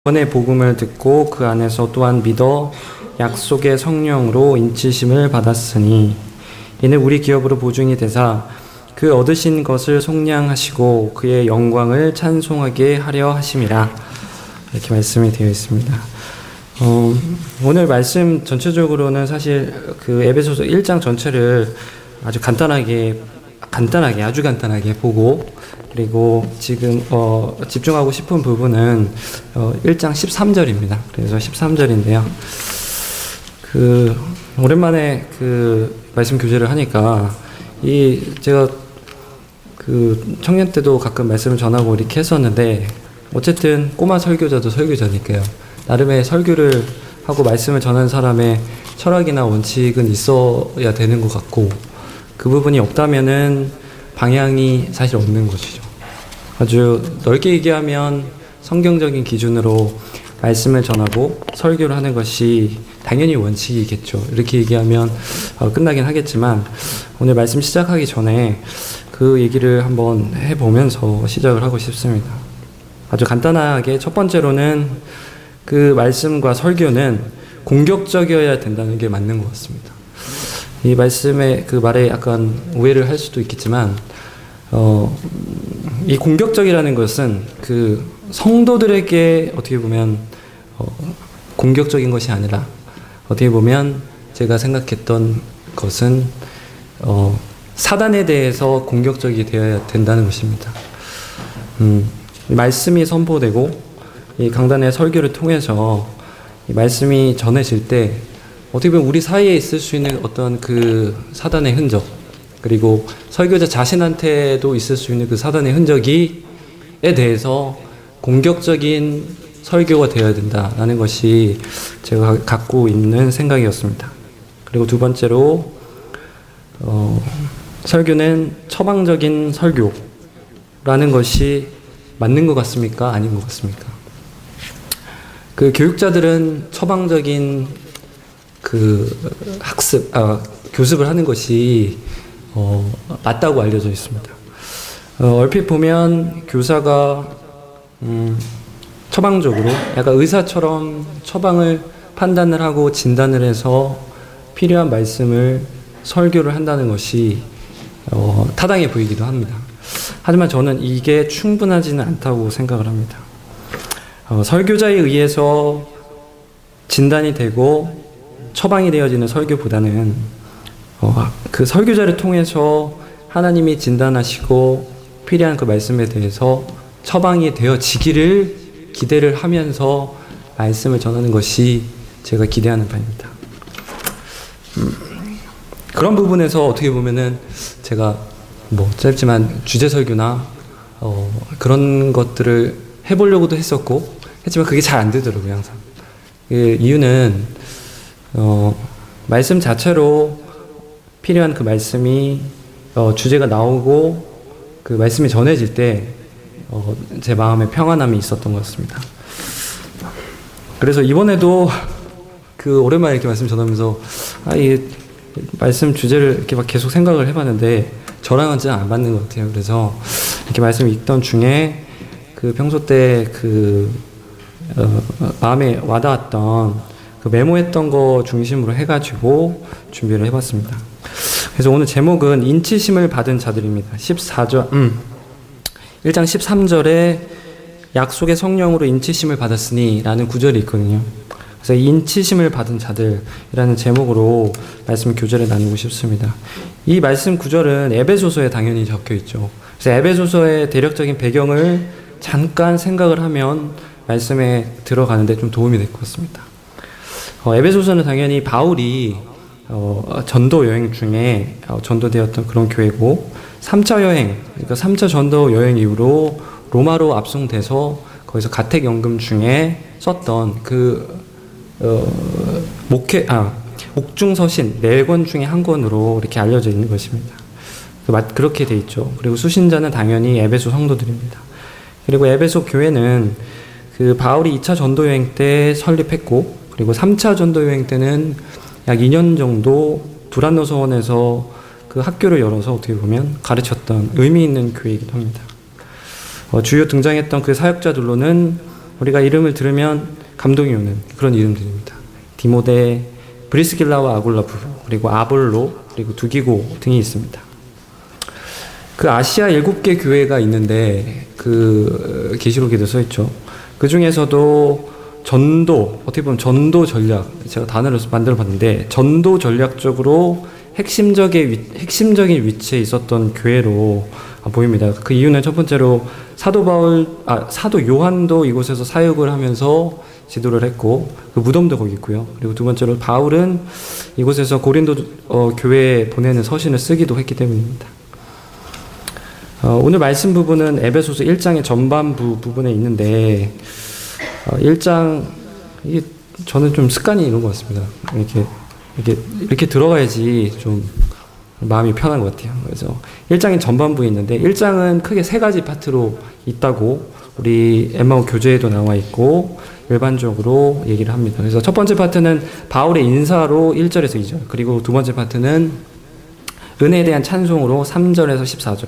구원의 복음을 듣고 그 안에서 또한 믿어 약속의 성령으로 인치심을 받았으니 이는 우리 기업으로 보증이 되사 그 얻으신 것을 속량하시고 그의 영광을 찬송하게 하려 하심이라. 이렇게 말씀이 되어 있습니다. 오늘 말씀 전체적으로는 사실 그 에베소서 1장 전체를 아주 간단하게 보고, 그리고 지금 집중하고 싶은 부분은 1장 13절입니다. 그래서 13절인데요. 오랜만에 말씀 교제를 하니까 제가 청년 때도 가끔 말씀을 전하고 이렇게 했었는데, 어쨌든 꼬마 설교자도 설교자니까요. 나름의 설교를 하고 말씀을 전하는 사람의 철학이나 원칙은 있어야 되는 것 같고, 그 부분이 없다면은 방향이 사실 없는 것이죠. 아주 넓게 얘기하면 성경적인 기준으로 말씀을 전하고 설교를 하는 것이 당연히 원칙이겠죠. 이렇게 얘기하면 끝나긴 하겠지만, 오늘 말씀 시작하기 전에 그 얘기를 한번 해보면서 시작을 하고 싶습니다. 아주 간단하게 첫 번째로는 그 말씀과 설교는 공격적이어야 된다는 게 맞는 것 같습니다. 이 말씀의 그 말에 약간 오해를 할 수도 있겠지만, 이 공격적이라는 것은 그 성도들에게 어떻게 보면 공격적인 것이 아니라, 어떻게 보면 제가 생각했던 것은 사단에 대해서 공격적이 되어야 된다는 것입니다. 말씀이 선포되고 이 강단의 설교를 통해서 이 말씀이 전해질 때 어떻게 보면 우리 사이에 있을 수 있는 어떤 그 사단의 흔적, 그리고 설교자 자신한테도 있을 수 있는 그 사단의 흔적에 대해서 공격적인 설교가 되어야 된다는 것이 제가 갖고 있는 생각이었습니다. 그리고 두 번째로 설교는 처방적인 설교라는 것이 맞는 것 같습니까? 아닌 것 같습니까? 그 교육자들은 처방적인 교습을 하는 것이 맞다고 알려져 있습니다. 얼핏 보면 교사가 처방적으로 약간 의사처럼 처방을 판단을 하고 진단을 해서 필요한 말씀을 설교를 한다는 것이 타당해 보이기도 합니다. 하지만 저는 이게 충분하지는 않다고 생각을 합니다. 설교자에 의해서 진단이 되고 처방이 되어지는 설교보다는 그 설교자를 통해서 하나님이 진단하시고 필요한 그 말씀에 대해서 처방이 되어지기를 기대를 하면서 말씀을 전하는 것이 제가 기대하는 바입니다. 그런 부분에서 어떻게 보면은 제가 짧지만 주제 설교나 그런 것들을 해보려고도 했었고 했지만 그게 잘 안 되더라고요, 항상. 이유는 말씀 자체로 필요한 그 말씀이 주제가 나오고 그 말씀이 전해질 때 제 마음에 평안함이 있었던 것 같습니다. 그래서 이번에도 오랜만에 이렇게 말씀 전하면서 이 말씀 주제를 이렇게 막 계속 생각을 해봤는데 저랑은 안 맞는 것 같아요. 그래서 이렇게 말씀 읽던 중에 평소 때 마음에 와닿았던 메모했던 거 중심으로 해가지고 준비를 해봤습니다. 그래서 오늘 제목은 인치심을 받은 자들입니다. 1장 13절에 약속의 성령으로 인치심을 받았으니 라는 구절이 있거든요. 그래서 인치심을 받은 자들이라는 제목으로 말씀 교제를 나누고 싶습니다. 이 말씀 구절은 에베소서에 당연히 적혀 있죠. 그래서 에베소서의 대략적인 배경을 잠깐 생각을 하면 말씀에 들어가는데 좀 도움이 될 것 같습니다. 에베소서는 당연히 바울이 전도 여행 중에 전도되었던 그런 교회고, 3차 여행, 그러니까 3차 전도 여행 이후로 로마로 압송돼서 거기서 가택연금 중에 썼던 옥중서신 4권 중에 한 권으로 이렇게 알려져 있는 것입니다. 그렇게 돼 있죠. 그리고 수신자는 당연히 에베소 성도들입니다. 그리고 에베소 교회는 바울이 2차 전도 여행 때 설립했고, 그리고 3차 전도 여행 때는 약 2년 정도 두란노 서원에서 학교를 열어서 어떻게 보면 가르쳤던 의미 있는 교회이기도 합니다. 주요 등장했던 그 사역자들로는 우리가 이름을 들으면 감동이 오는 그런 이름들입니다. 디모데, 브리스길라와 아굴라 부부, 그리고 아볼로, 그리고 두기고 등이 있습니다. 그 아시아 7개 교회가 있는데 그 계시록에도 써 있죠. 그 중에서도 전도, 어떻게 보면 전도 전략, 제가 단어를 만들어 봤는데 전도 전략적으로 핵심적인 위치에 있었던 교회로 보입니다. 그 이유는 첫 번째로 사도 요한도 이곳에서 사역을 하면서 지도를 했고 그 무덤도 거기 있고요. 그리고 두 번째로 바울은 이곳에서 고린도 교회에 보내는 서신을 쓰기도 했기 때문입니다. 오늘 말씀 부분은 에베소서 1장의 전반부 부분에 있는데 1장 이게 저는 좀 습관이 있는 것 같습니다. 이렇게 들어가야지 좀 마음이 편한 것 같아요. 그래서 1장의 전반부에 있는데 1장은 크게 3가지 파트로 있다고 우리 엠마오 교재에도 나와 있고 일반적으로 얘기를 합니다. 그래서 첫 번째 파트는 바울의 인사로 1절에서 2절, 그리고 두 번째 파트는 은혜에 대한 찬송으로 3절에서 14절,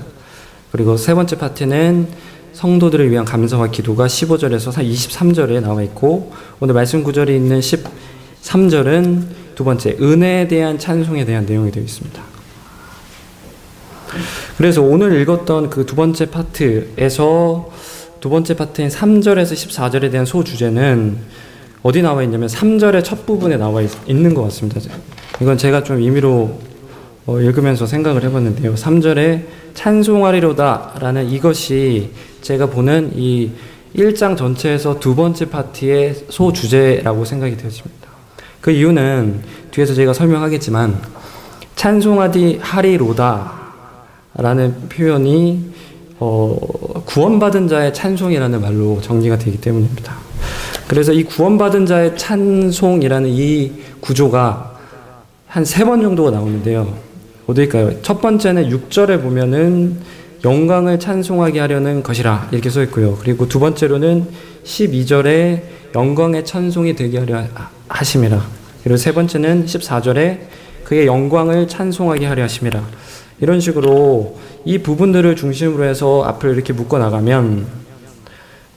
그리고 세 번째 파트는 성도들을 위한 감사와 기도가 15절에서 23절에 나와 있고 오늘 말씀 구절이 있는 13절은 두 번째 은혜에 대한 찬송에 대한 내용이 되어 있습니다. 그래서 오늘 읽었던 그 두 번째 파트에서 두 번째 파트인 3절에서 14절에 대한 소주제는 어디 나와 있냐면 3절의 첫 부분에 나와 있는 것 같습니다. 이건 제가 좀 임의로 읽으면서 생각을 해봤는데요. 3절에 찬송하리로다 라는 이것이 제가 보는 이 1장 전체에서 두 번째 파트의 소주제라고 생각이 되어집니다. 그 이유는 뒤에서 제가 설명하겠지만 찬송하리로다 라는 표현이 구원받은 자의 찬송이라는 말로 정리가 되기 때문입니다. 그래서 이 구원받은 자의 찬송이라는 이 구조가 한 3번 정도가 나오는데요. 어디일까요? 첫 번째는 6절에 보면은 영광을 찬송하게 하려는 것이라 이렇게 써 있고요. 그리고 두 번째로는 12절에 영광의 찬송이 되게 하려 하심이라. 그리고 세 번째는 14절에 그의 영광을 찬송하게 하려 하심이라. 이런 식으로 이 부분들을 중심으로 해서 앞을 이렇게 묶어 나가면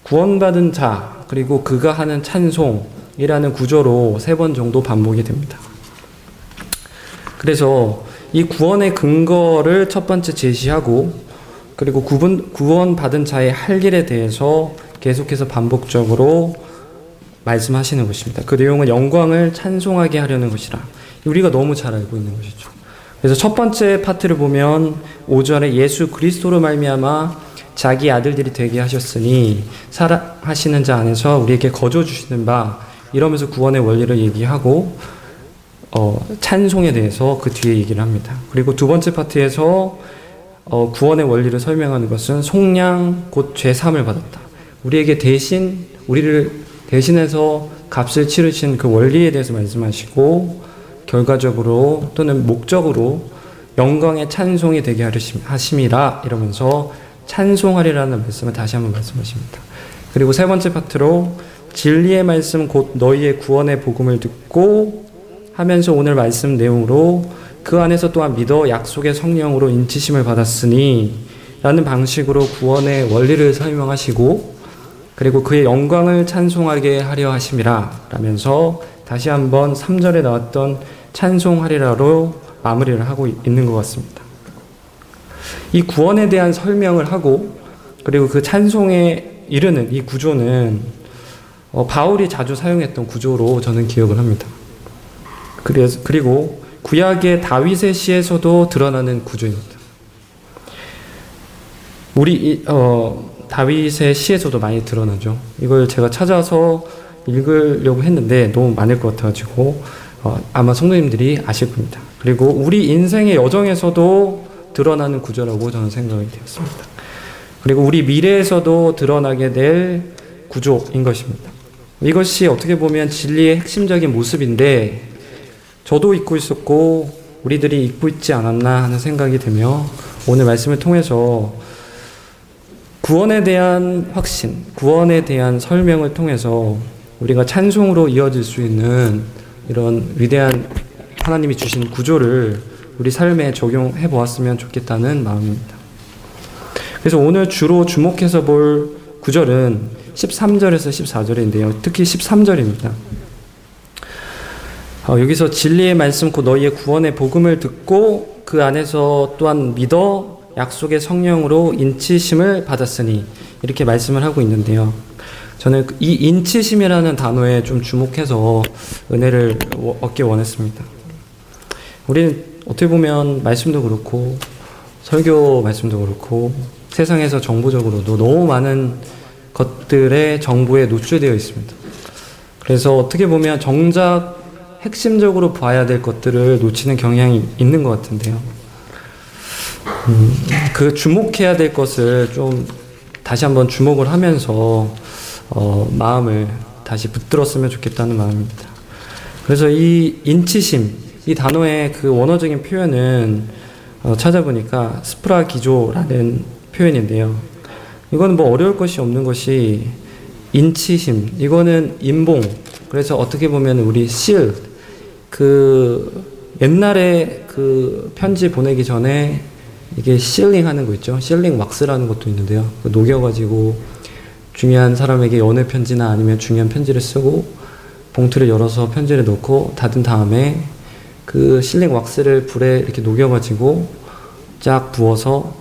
구원받은 자 그리고 그가 하는 찬송이라는 구조로 3번 정도 반복이 됩니다. 그래서 이 구원의 근거를 첫 번째 제시하고 그리고 구원받은 자의 할 일에 대해서 계속해서 반복적으로 말씀하시는 것입니다. 그 내용은 영광을 찬송하게 하려는 것이라. 우리가 너무 잘 알고 있는 것이죠. 그래서 첫 번째 파트를 보면 5절에 예수 그리스도로 말미암아 자기 아들들이 되게 하셨으니 사랑하시는 자 안에서 우리에게 거저 주시는 바 이러면서 구원의 원리를 얘기하고 찬송에 대해서 그 뒤에 얘기를 합니다. 그리고 두 번째 파트에서 구원의 원리를 설명하는 것은 속량 곧 죄사함을 받았다. 우리를 대신해서 값을 치르신 그 원리에 대해서 말씀하시고 결과적으로 또는 목적으로 영광의 찬송이 되게 하심이라 이러면서 찬송하리라는 말씀을 다시 한번 말씀하십니다. 그리고 세 번째 파트로 진리의 말씀 곧 너희의 구원의 복음을 듣고 하면서 오늘 말씀 내용으로 그 안에서 또한 믿어 약속의 성령으로 인치심을 받았으니 라는 방식으로 구원의 원리를 설명하시고 그리고 그의 영광을 찬송하게 하려 하심이라 라면서 다시 한번 3절에 나왔던 찬송하리라로 마무리를 하고 있는 것 같습니다. 이 구원에 대한 설명을 하고 그리고 그 찬송에 이르는 이 구조는 바울이 자주 사용했던 구조로 저는 기억을 합니다. 그리고 구약의 다윗의 시에서도 드러나는 구조입니다. 다윗의 시에서도 많이 드러나죠. 이걸 제가 찾아서 읽으려고 했는데 너무 많을 것 같아가지고 아마 성도님들이 아실 겁니다. 그리고 우리 인생의 여정에서도 드러나는 구조라고 저는 생각이 되었습니다. 그리고 우리 미래에서도 드러나게 될 구조인 것입니다. 이것이 어떻게 보면 진리의 핵심적인 모습인데 저도 잊고 있었고 우리들이 잊고 있지 않았나 하는 생각이 들며 오늘 말씀을 통해서 구원에 대한 확신, 구원에 대한 설명을 통해서 우리가 찬송으로 이어질 수 있는 이런 위대한 하나님이 주신 구조를 우리 삶에 적용해 보았으면 좋겠다는 마음입니다. 그래서 오늘 주로 주목해서 볼 구절은 13절에서 14절인데요. 특히 13절입니다. 여기서 진리의 말씀 곧 너희의 구원의 복음을 듣고 그 안에서 또한 믿어 약속의 성령으로 인치심을 받았으니 이렇게 말씀을 하고 있는데요. 저는 이 인치심이라는 단어에 좀 주목해서 은혜를 얻기 원했습니다. 우리는 어떻게 보면 말씀도 그렇고 설교 말씀도 그렇고 세상에서 정보적으로도 너무 많은 것들의 정보에 노출되어 있습니다. 그래서 어떻게 보면 정작 핵심적으로 봐야 될 것들을 놓치는 경향이 있는 것 같은데요. 그 주목해야 될 것을 좀 다시 한번 주목을 하면서 마음을 다시 붙들었으면 좋겠다는 마음입니다. 그래서 이 인치심, 이 단어의 그 원어적인 표현은 찾아보니까 스프라기조라는 표현인데요. 이거는 뭐 어려울 것이 없는 것이 인치심, 이거는 인봉. 그래서 어떻게 보면 우리 실, 옛날에 그 편지 보내기 전에 이게 실링 하는 거 있죠. 실링 왁스라는 것도 있는데요. 녹여가지고 중요한 사람에게 연애 편지나 아니면 중요한 편지를 쓰고 봉투를 열어서 편지를 넣고 닫은 다음에 그 실링 왁스를 불에 이렇게 녹여가지고 쫙 부어서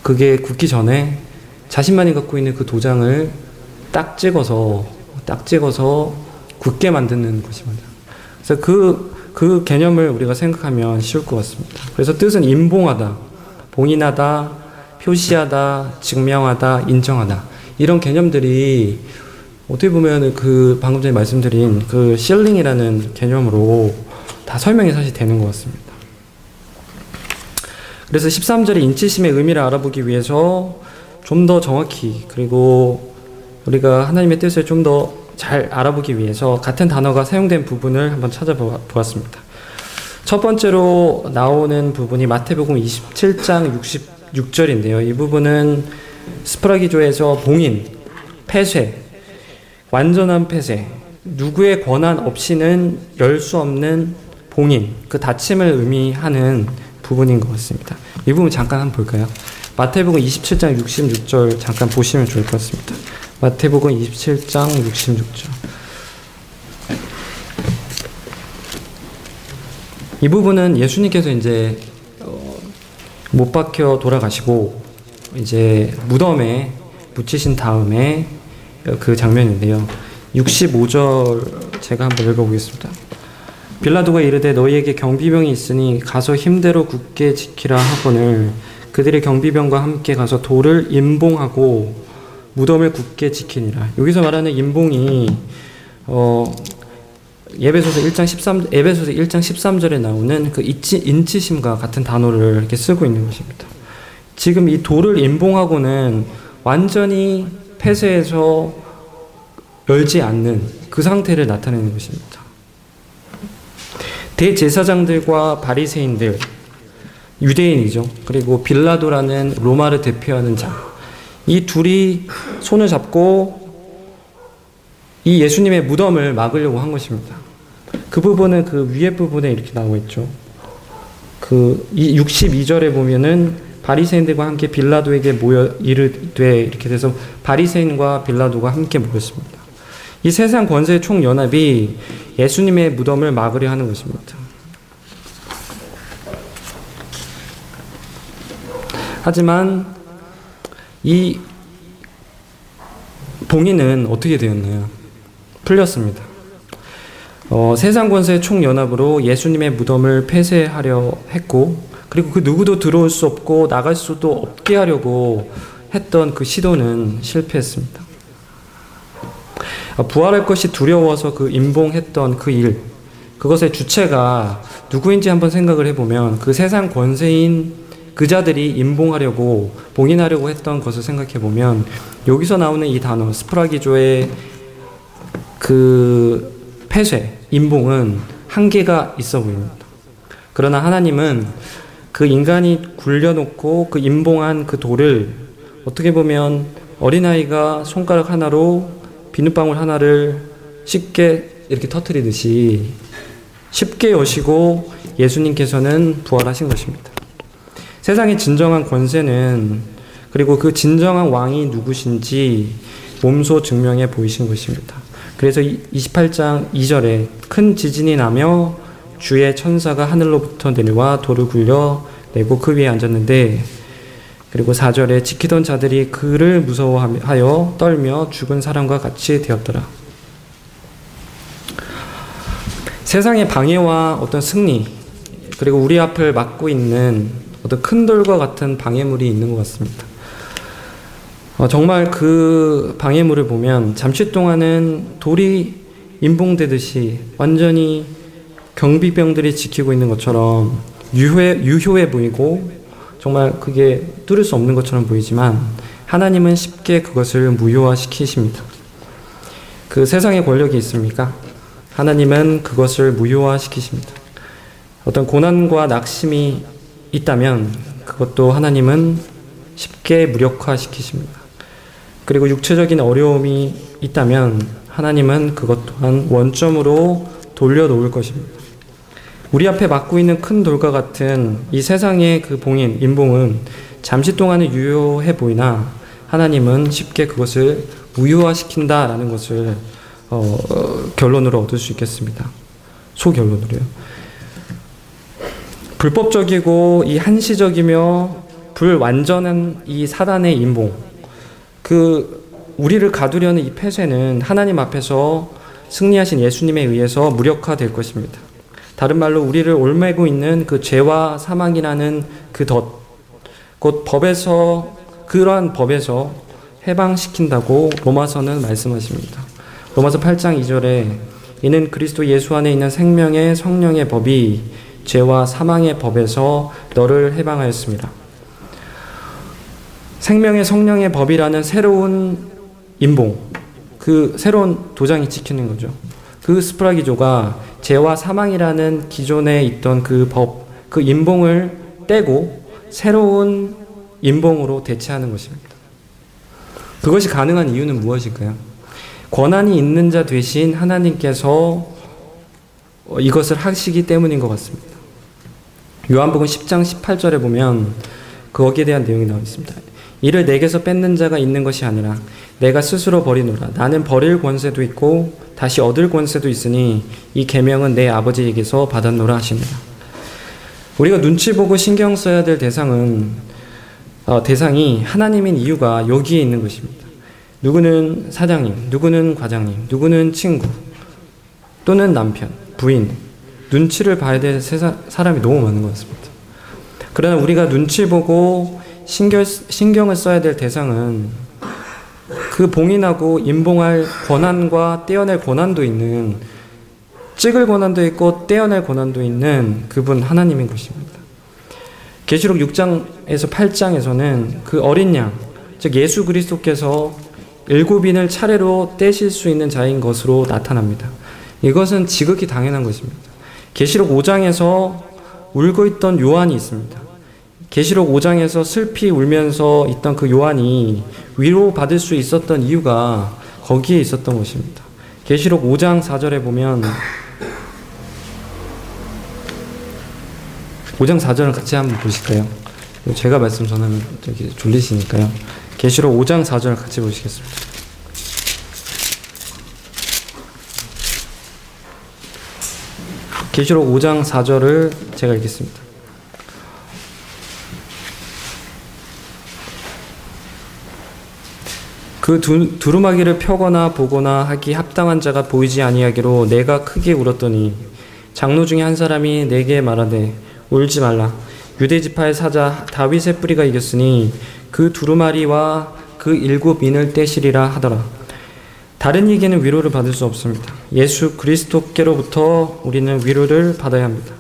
그게 굳기 전에 자신만이 갖고 있는 그 도장을 딱 찍어서 굳게 만드는 것입니다. 그래서 그 개념을 우리가 생각하면 쉬울 것 같습니다. 그래서 뜻은 인봉하다, 봉인하다, 표시하다, 증명하다, 인정하다. 이런 개념들이 어떻게 보면 방금 전에 말씀드린 그 실링이라는 개념으로 다 설명이 사실 되는 것 같습니다. 그래서 13절의 인치심의 의미를 알아보기 위해서 좀 더 정확히 그리고 우리가 하나님의 뜻을 좀 더 잘 알아보기 위해서 같은 단어가 사용된 부분을 한번 찾아보았습니다. 첫 번째로 나오는 부분이 마태복음 27장 66절인데요. 이 부분은 스프라기조에서 봉인, 폐쇄, 완전한 폐쇄, 누구의 권한 없이는 열 수 없는 봉인, 그 닫힘을 의미하는 부분인 것 같습니다. 이 부분 잠깐 한번 볼까요? 마태복음 27장 66절 잠깐 보시면 좋을 것 같습니다. 마태복음 27장 66절. 이 부분은 예수님께서 이제 못 박혀 돌아가시고 이제 무덤에 묻히신 다음에 그 장면인데요. 65절 제가 한번 읽어보겠습니다. 빌라도가 이르되 너희에게 경비병이 있으니 가서 힘대로 굳게 지키라 하거늘 그들의 경비병과 함께 가서 돌을 임봉하고 무덤을 굳게 지키니라. 여기서 말하는 임봉이 에베소서 1장 13절에 나오는 그 인치심과 같은 단어를 이렇게 쓰고 있는 것입니다. 지금 이 돌을 임봉하고는 완전히 폐쇄해서 열지 않는 그 상태를 나타내는 것입니다. 대제사장들과 바리새인들, 유대인이죠. 그리고 빌라도라는 로마를 대표하는 자, 이 둘이 손을 잡고 이 예수님의 무덤을 막으려고 한 것입니다. 그 부분은 그 위에 부분에 이렇게 나와 있죠. 이 62절에 보면은 바리새인들과 함께 빌라도에게 모여 이르되 이렇게 돼서 바리새인과 빌라도가 함께 모였습니다. 이 세상 권세의 총연합이 예수님의 무덤을 막으려 하는 것입니다. 하지만 이 봉인은 어떻게 되었나요? 풀렸습니다. 세상 권세의 총연합으로 예수님의 무덤을 폐쇄하려 했고 그리고 그 누구도 들어올 수 없고 나갈 수도 없게 하려고 했던 그 시도는 실패했습니다. 부활할 것이 두려워서 그 임봉했던 그 일, 그것의 주체가 누구인지 한번 생각을 해보면 그 세상 권세인 그 자들이 임봉하려고 봉인하려고 했던 것을 생각해보면 여기서 나오는 이 단어 스프라기조의 그 폐쇄, 임봉은 한계가 있어 보입니다. 그러나 하나님은 그 인간이 굴려놓고 그 임봉한 그 돌을 어떻게 보면 어린아이가 손가락 하나로 비눗방울 하나를 쉽게 이렇게 터뜨리듯이 쉽게 여시고 예수님께서는 부활하신 것입니다. 세상의 진정한 권세는 그리고 그 진정한 왕이 누구신지 몸소 증명해 보이신 것입니다. 그래서 28장 2절에 큰 지진이 나며 주의 천사가 하늘로부터 내려와 돌을 굴려 내고 그 위에 앉았는데, 그리고 4절에 지키던 자들이 그를 무서워하여 떨며 죽은 사람과 같이 되었더라. 세상의 방해와 어떤 승리, 그리고 우리 앞을 막고 있는 어떤 큰 돌과 같은 방해물이 있는 것 같습니다. 정말 그 방해물을 보면 잠시 동안은 돌이 임봉되듯이 완전히 경비병들이 지키고 있는 것처럼 유효해 보이고 정말 그게 뚫을 수 없는 것처럼 보이지만 하나님은 쉽게 그것을 무효화시키십니다. 그 세상에 권력이 있습니까? 하나님은 그것을 무효화시키십니다. 어떤 고난과 낙심이 있다면 그것도 하나님은 쉽게 무력화시키십니다. 그리고 육체적인 어려움이 있다면 하나님은 그것 또한 원점으로 돌려놓을 것입니다. 우리 앞에 막고 있는 큰 돌과 같은 이 세상의 그 봉인, 임봉은 잠시 동안은 유효해 보이나 하나님은 쉽게 그것을 무효화시킨다라는 것을 결론으로 얻을 수 있겠습니다. 소결론으로요. 불법적이고 이 한시적이며 불완전한 이 사단의 임봉, 우리를 가두려는 이 폐쇄는 하나님 앞에서 승리하신 예수님에 의해서 무력화될 것입니다. 다른 말로 우리를 올매고 있는 그 죄와 사망이라는 그 덫, 곧 그러한 법에서 해방시킨다고 로마서는 말씀하십니다. 로마서 8장 2절에 이는 그리스도 예수 안에 있는 생명의 성령의 법이 죄와 사망의 법에서 너를 해방하였습니다. 생명의 성령의 법이라는 새로운 임봉, 그 새로운 도장이 찍히는 거죠. 그 스프라기조가 죄와 사망이라는 기존에 있던 그 법, 그 임봉을 떼고 새로운 임봉으로 대체하는 것입니다. 그것이 가능한 이유는 무엇일까요? 권한이 있는 자 되신 하나님께서 이것을 하시기 때문인 것 같습니다. 요한복음 10장 18절에 보면 거기에 대한 내용이 나와 있습니다. 이를 내게서 뺏는 자가 있는 것이 아니라 내가 스스로 버리노라. 나는 버릴 권세도 있고 다시 얻을 권세도 있으니 이 계명은 내 아버지에게서 받았노라 하십니다. 우리가 눈치 보고 신경 써야 될 대상이 하나님인 이유가 여기에 있는 것입니다. 누구는 사장님, 누구는 과장님, 누구는 친구, 또는 남편, 부인, 눈치를 봐야 될 사람이 너무 많은 것 같습니다. 그러나 우리가 눈치 보고 신경을 써야 될 대상은 그 봉인하고 임봉할 권한과 떼어낼 권한도 있는, 찍을 권한도 있고 떼어낼 권한도 있는 그분 하나님인 것입니다. 계시록 6장에서 8장에서는 그 어린 양, 즉 예수 그리스도께서 7인을 차례로 떼실 수 있는 자인 것으로 나타납니다. 이것은 지극히 당연한 것입니다. 계시록 5장에서 울고 있던 요한이 있습니다. 계시록 5장에서 슬피 울면서 있던 그 요한이 위로받을 수 있었던 이유가 거기에 있었던 것입니다. 계시록 5장 4절에 보면 5장 4절을 같이 한번 보실까요? 제가 말씀 전하면 졸리시니까요. 계시록 5장 4절 같이 보시겠습니다. 계시록 5장 4절을 제가 읽겠습니다. 그 두루마기를 펴거나 보거나 하기 합당한 자가 보이지 아니하기로 내가 크게 울었더니 장로 중에 한 사람이 내게 말하되 울지 말라. 유대 지파의 사자 다윗의 뿌리가 이겼으니 그 두루마리와 그 7인을 떼시리라 하더라. 다른 이에게는 위로를 받을 수 없습니다. 예수 그리스도께로부터 우리는 위로를 받아야 합니다.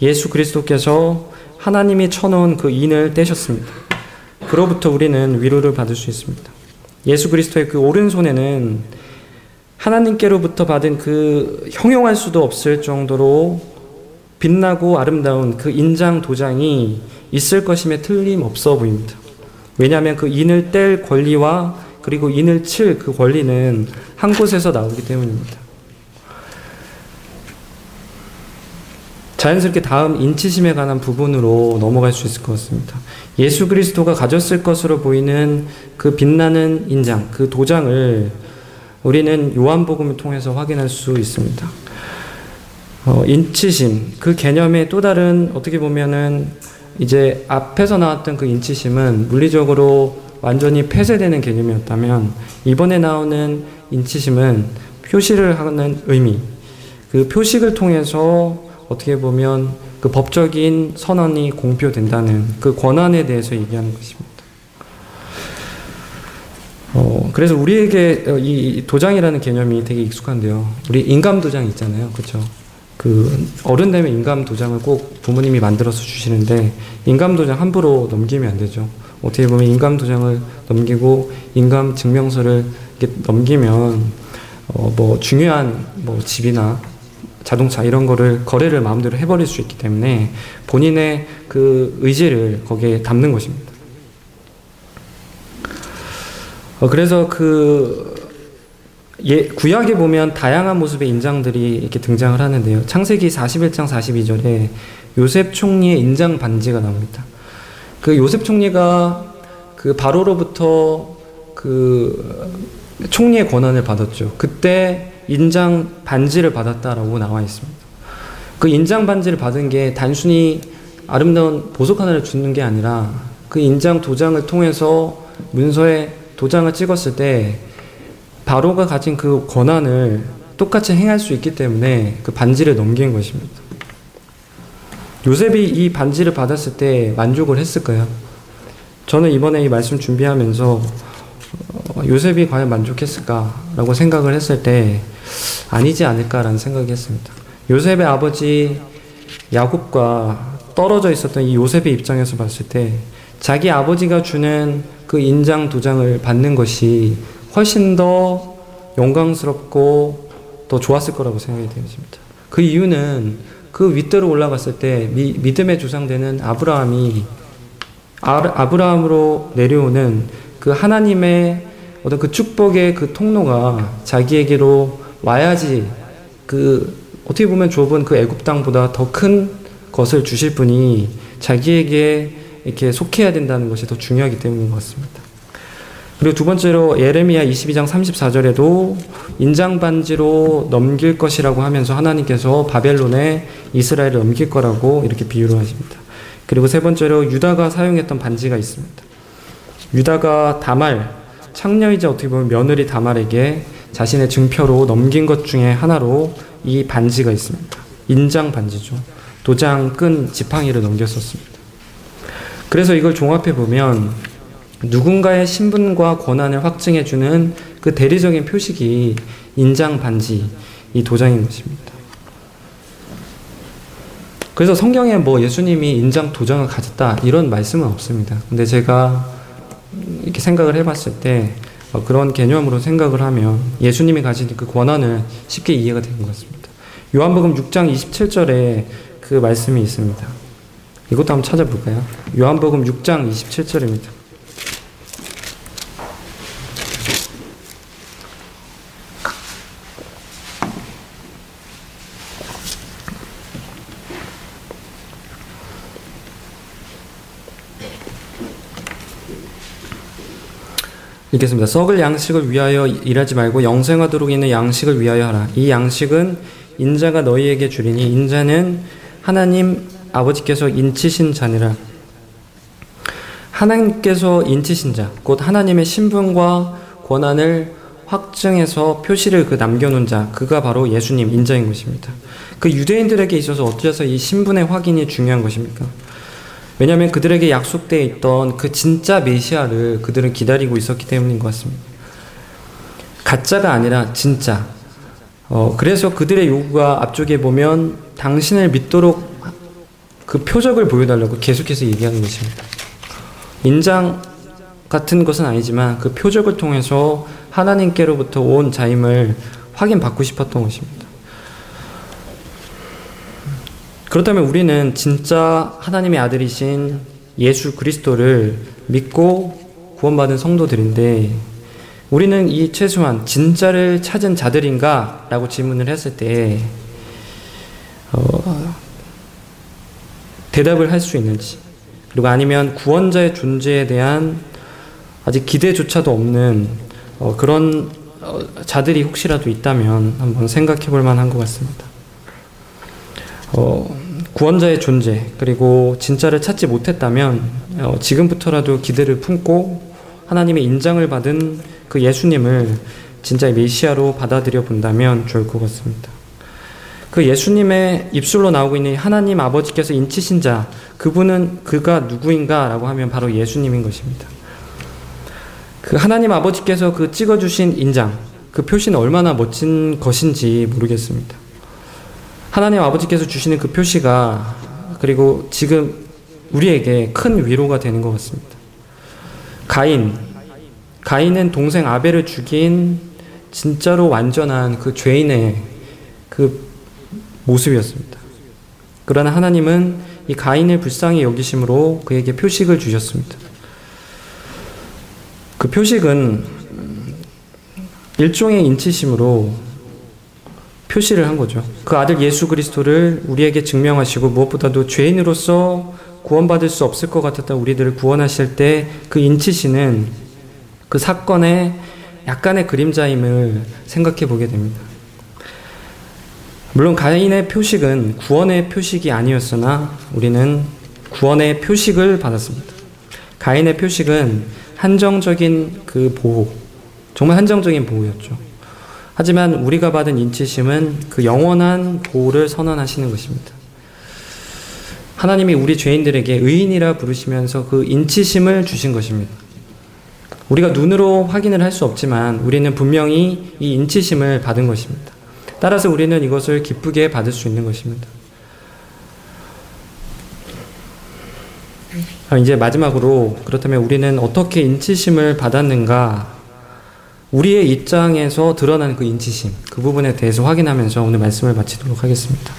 예수 그리스도께서 하나님이 쳐놓은 그 인을 떼셨습니다. 그로부터 우리는 위로를 받을 수 있습니다. 예수 그리스도의 그 오른손에는 하나님께로부터 받은 그 형용할 수도 없을 정도로 빛나고 아름다운 그 인장 도장이 있을 것임에 틀림없어 보입니다. 왜냐하면 그 인을 뗄 권리와 그리고 인을 칠 그 권리는 한 곳에서 나오기 때문입니다. 자연스럽게 다음 인치심에 관한 부분으로 넘어갈 수 있을 것 같습니다. 예수 그리스도가 가졌을 것으로 보이는 그 빛나는 인장, 그 도장을 우리는 요한복음을 통해서 확인할 수 있습니다. 인치심, 그 개념의 또 다른 어떻게 보면은 이제 앞에서 나왔던 그 인치심은 물리적으로 완전히 폐쇄되는 개념이었다면 이번에 나오는 인치심은 표시를 하는 의미, 그 표식을 통해서 어떻게 보면 그 법적인 선언이 공표된다는 그 권한에 대해서 얘기하는 것입니다. 그래서 우리에게 이 도장이라는 개념이 되게 익숙한데요. 우리 인감 도장 있잖아요. 그렇죠? 그 어른 되면 인감 도장을 꼭 부모님이 만들어서 주시는데 인감 도장 함부로 넘기면 안 되죠. 어떻게 보면 인감 도장을 넘기고 인감 증명서를 이렇게 넘기면 뭐 중요한 뭐 집이나 자동차 이런 거를 거래를 마음대로 해버릴 수 있기 때문에 본인의 그 의지를 거기에 담는 것입니다. 그래서 구약에 보면 다양한 모습의 인장들이 이렇게 등장을 하는데요. 창세기 41장 42절에 요셉 총리의 인장 반지가 나옵니다. 그 요셉 총리가 그 바로로부터 그 총리의 권한을 받았죠. 그때 인장 반지를 받았다라고 나와 있습니다. 그 인장 반지를 받은 게 단순히 아름다운 보석 하나를 주는 게 아니라 그 인장 도장을 통해서 문서에 도장을 찍었을 때 바로가 가진 그 권한을 똑같이 행할 수 있기 때문에 그 반지를 넘긴 것입니다. 요셉이 이 반지를 받았을 때 만족을 했을까요? 저는 이번에 이 말씀 준비하면서 요셉이 과연 만족했을까라고 생각을 했을 때 아니지 않을까라는 생각이 했습니다. 요셉의 아버지 야곱과 떨어져 있었던 이 요셉의 입장에서 봤을 때 자기 아버지가 주는 그 인장 도장을 받는 것이 훨씬 더 영광스럽고 더 좋았을 거라고 생각이 되어집니다. 그 이유는 그 윗대로 올라갔을 때 믿음의 조상되는 아브라함으로 내려오는 그 하나님의 어떤 그 축복의 그 통로가 자기에게로 와야지 그 어떻게 보면 좁은 그 애굽 땅보다 더 큰 것을 주실 분이 자기에게 이렇게 속해야 된다는 것이 더 중요하기 때문인 것 같습니다. 그리고 두 번째로 예레미야 22장 34절에도 인장 반지로 넘길 것이라고 하면서 하나님께서 바벨론에 이스라엘을 넘길 거라고 이렇게 비유를 하십니다. 그리고 세 번째로 유다가 사용했던 반지가 있습니다. 유다가 다말, 창녀이자 어떻게 보면 며느리 다말에게 자신의 증표로 넘긴 것 중에 하나로 이 반지가 있습니다. 인장 반지죠. 도장 끈 지팡이를 넘겼었습니다. 그래서 이걸 종합해 보면 누군가의 신분과 권한을 확증해주는 그 대리적인 표식이 인장 반지, 이 도장인 것입니다. 그래서 성경에 뭐 예수님이 인장 도장을 가졌다 이런 말씀은 없습니다. 근데 제가 이렇게 생각을 해봤을 때 그런 개념으로 생각을 하면 예수님이 가진 그 권한을 쉽게 이해가 되는 것 같습니다. 요한복음 6장 27절에 그 말씀이 있습니다. 이것도 한번 찾아볼까요? 요한복음 6장 27절입니다. 읽겠습니다. 썩을 양식을 위하여 일하지 말고 영생하도록 있는 양식을 위하여 하라. 이 양식은 인자가 너희에게 주리니 인자는 하나님 아버지께서 인치신 자니라. 하나님께서 인치신 자, 곧 하나님의 신분과 권한을 확증해서 표시를 남겨놓은 자, 그가 바로 예수님, 인자인 것입니다. 그 유대인들에게 있어서 어째서 이 신분의 확인이 중요한 것입니까? 왜냐하면 그들에게 약속되어 있던 그 진짜 메시아를 그들은 기다리고 있었기 때문인 것 같습니다. 가짜가 아니라 진짜. 그래서 그들의 요구가 앞쪽에 보면 당신을 믿도록 그 표적을 보여달라고 계속해서 얘기하는 것입니다. 인장 같은 것은 아니지만 그 표적을 통해서 하나님께로부터 온 자임을 확인받고 싶었던 것입니다. 그렇다면 우리는 진짜 하나님의 아들이신 예수 그리스도를 믿고 구원받은 성도들인데 우리는 이 최소한 진짜를 찾은 자들인가? 라고 질문을 했을 때 대답을 할 수 있는지, 그리고 아니면 구원자의 존재에 대한 아직 기대조차도 없는 그런 자들이 혹시라도 있다면 한번 생각해 볼 만한 것 같습니다. 구원자의 존재, 그리고 진짜를 찾지 못했다면 지금부터라도 기대를 품고 하나님의 인정을 받은 그 예수님을 진짜의 메시아로 받아들여 본다면 좋을 것 같습니다. 그 예수님의 입술로 나오고 있는 하나님 아버지께서 인치신 자, 그가 누구인가 라고 하면 바로 예수님인 것입니다. 그 하나님 아버지께서 그 찍어주신 인장, 그 표시는 얼마나 멋진 것인지 모르겠습니다. 하나님 아버지께서 주시는 그 표시가 그리고 지금 우리에게 큰 위로가 되는 것 같습니다. 가인은 동생 아벨을 죽인 진짜로 완전한 그 죄인의 그 모습이었습니다. 그러나 하나님은 이 가인을 불쌍히 여기심으로 그에게 표식을 주셨습니다. 그 표식은 일종의 인치심으로 표시를 한 거죠. 그 아들 예수 그리스도를 우리에게 증명하시고 무엇보다도 죄인으로서 구원받을 수 없을 것 같았던 우리들을 구원하실 때 그 인치시는 그 사건의 약간의 그림자임을 생각해 보게 됩니다. 물론 가인의 표식은 구원의 표식이 아니었으나 우리는 구원의 표식을 받았습니다. 가인의 표식은 한정적인 그 보호, 정말 한정적인 보호였죠. 하지만 우리가 받은 인치심은 그 영원한 보호를 선언하시는 것입니다. 하나님이 우리 죄인들에게 의인이라 부르시면서 그 인치심을 주신 것입니다. 우리가 눈으로 확인을 할 수 없지만 우리는 분명히 이 인치심을 받은 것입니다. 따라서 우리는 이것을 기쁘게 받을 수 있는 것입니다. 이제 마지막으로, 그렇다면 우리는 어떻게 인치심을 받았는가, 우리의 입장에서 드러나는 그 인치심, 그 부분에 대해서 확인하면서 오늘 말씀을 마치도록 하겠습니다.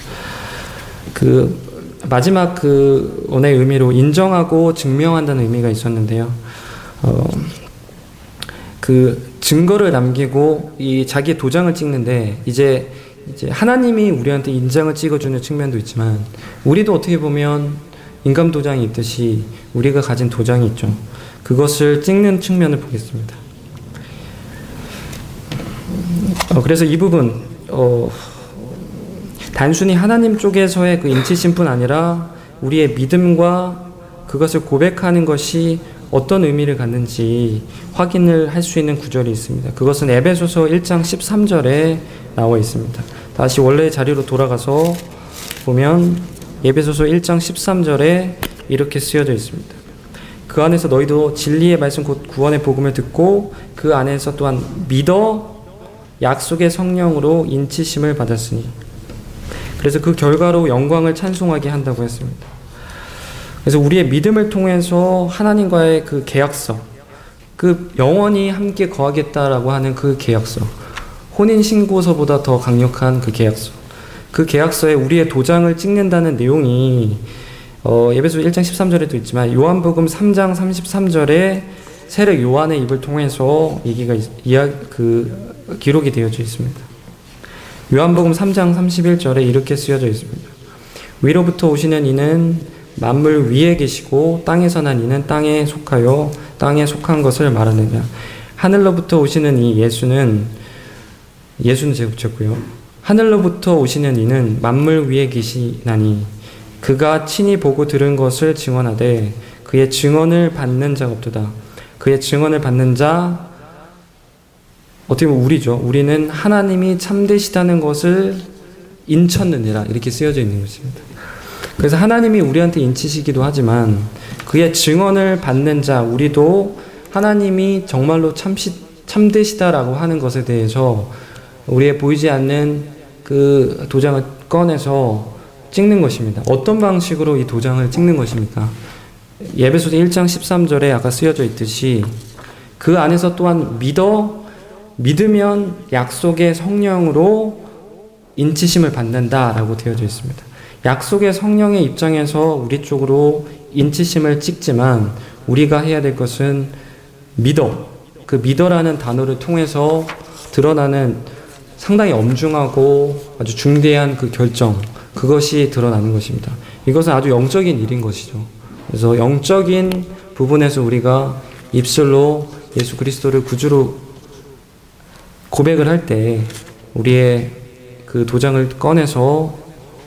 마지막 오늘 의미로 인정하고 증명한다는 의미가 있었는데요. 증거를 남기고 자기의 도장을 찍는데 이제 하나님이 우리한테 인장을 찍어주는 측면도 있지만 우리도 어떻게 보면 인감 도장이 있듯이 우리가 가진 도장이 있죠. 그것을 찍는 측면을 보겠습니다. 그래서 이 부분 단순히 하나님 쪽에서의 그 인치심뿐 아니라 우리의 믿음과 그것을 고백하는 것이 어떤 의미를 갖는지 확인을 할 수 있는 구절이 있습니다. 그것은 에베소서 1장 13절에 나와 있습니다. 다시 원래 자리로 돌아가서 보면 에베소서 1장 13절에 이렇게 쓰여져 있습니다. 그 안에서 너희도 진리의 말씀 곧 구원의 복음을 듣고 그 안에서 또한 믿어 약속의 성령으로 인치심을 받았으니, 그래서 그 결과로 영광을 찬송하게 한다고 했습니다. 그래서 우리의 믿음을 통해서 하나님과의 그 계약서, 그 영원히 함께 거하겠다라고 하는 그 계약서, 혼인신고서보다 더 강력한 그 계약서, 그 계약서에 우리의 도장을 찍는다는 내용이 에베소 1장 13절에도 있지만 요한복음 3장 33절에 세례 요한의 입을 통해서 기록이 되어져 있습니다. 요한복음 3장 31절에 이렇게 쓰여져 있습니다. 위로부터 오시는 이는 만물 위에 계시고 땅에서 난 이는 땅에 속하여 땅에 속한 것을 말하느냐. 하늘로부터 오시는 이 예수는 제가 붙였고요. 하늘로부터 오시는 이는 만물 위에 계시나니 그가 친히 보고 들은 것을 증언하되 그의 증언을 받는 자가 없도다. 그의 증언을 받는 자, 어떻게 보면 우리죠. 우리는 하나님이 참되시다는 것을 인쳤느니라, 이렇게 쓰여져 있는 것입니다. 그래서 하나님이 우리한테 인치시기도 하지만 그의 증언을 받는 자, 우리도 하나님이 정말로 참되시다라고 하는 것에 대해서 우리의 보이지 않는 그 도장을 꺼내서 찍는 것입니다. 어떤 방식으로 이 도장을 찍는 것입니까? 에베소서 1장 13절에 아까 쓰여져 있듯이 그 안에서 또한 믿으면 약속의 성령으로 인치심을 받는다라고 되어져 있습니다. 약속의 성령의 입장에서 우리 쪽으로 인치심을 찍지만 우리가 해야 될 것은 그 믿어라는 단어를 통해서 드러나는 상당히 엄중하고 아주 중대한 그 결정, 그것이 드러나는 것입니다. 이것은 아주 영적인 일인 것이죠. 그래서 영적인 부분에서 우리가 입술로 예수 그리스도를 구주로 고백을 할 때 우리의 그 도장을 꺼내서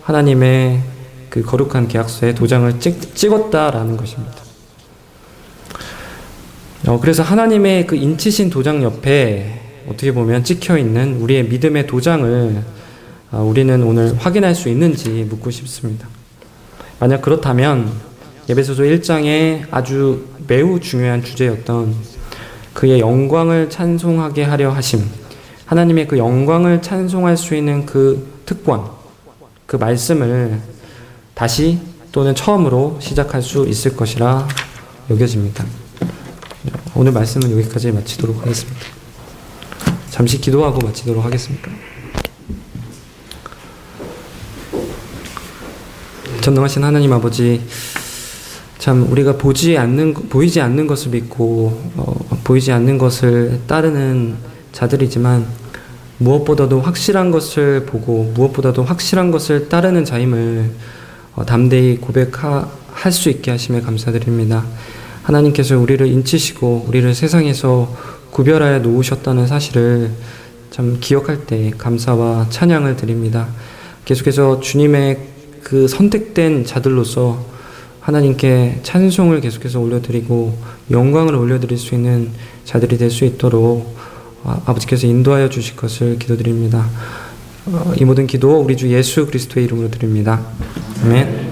하나님의 그 거룩한 계약서에 도장을 찍었다라는 것입니다. 그래서 하나님의 그 인치신 도장 옆에 어떻게 보면 찍혀있는 우리의 믿음의 도장을 우리는 오늘 확인할 수 있는지 묻고 싶습니다. 만약 그렇다면 에베소서 1장에 아주 매우 중요한 주제였던 그의 영광을 찬송하게 하려 하심, 하나님의 그 영광을 찬송할 수 있는 그 특권, 그 말씀을 다시 또는 처음으로 시작할 수 있을 것이라 여겨집니다. 오늘 말씀은 여기까지 마치도록 하겠습니다. 잠시 기도하고 마치도록 하겠습니다. 전능하신 하나님 아버지, 참 우리가 보이지 않는 것을 믿고 보이지 않는 것을 따르는 자들이지만 무엇보다도 확실한 것을 보고 무엇보다도 확실한 것을 따르는 자임을 담대히 고백할 수 있게 하심에 감사드립니다. 하나님께서 우리를 인치시고 우리를 세상에서 구별하여 놓으셨다는 사실을 참 기억할 때 감사와 찬양을 드립니다. 계속해서 주님의 그 선택된 자들로서 하나님께 찬송을 계속해서 올려드리고 영광을 올려드릴 수 있는 자들이 될 수 있도록 아버지께서 인도하여 주실 것을 기도드립니다. 이 모든 기도 우리 주 예수 그리스도의 이름으로 드립니다. 아멘.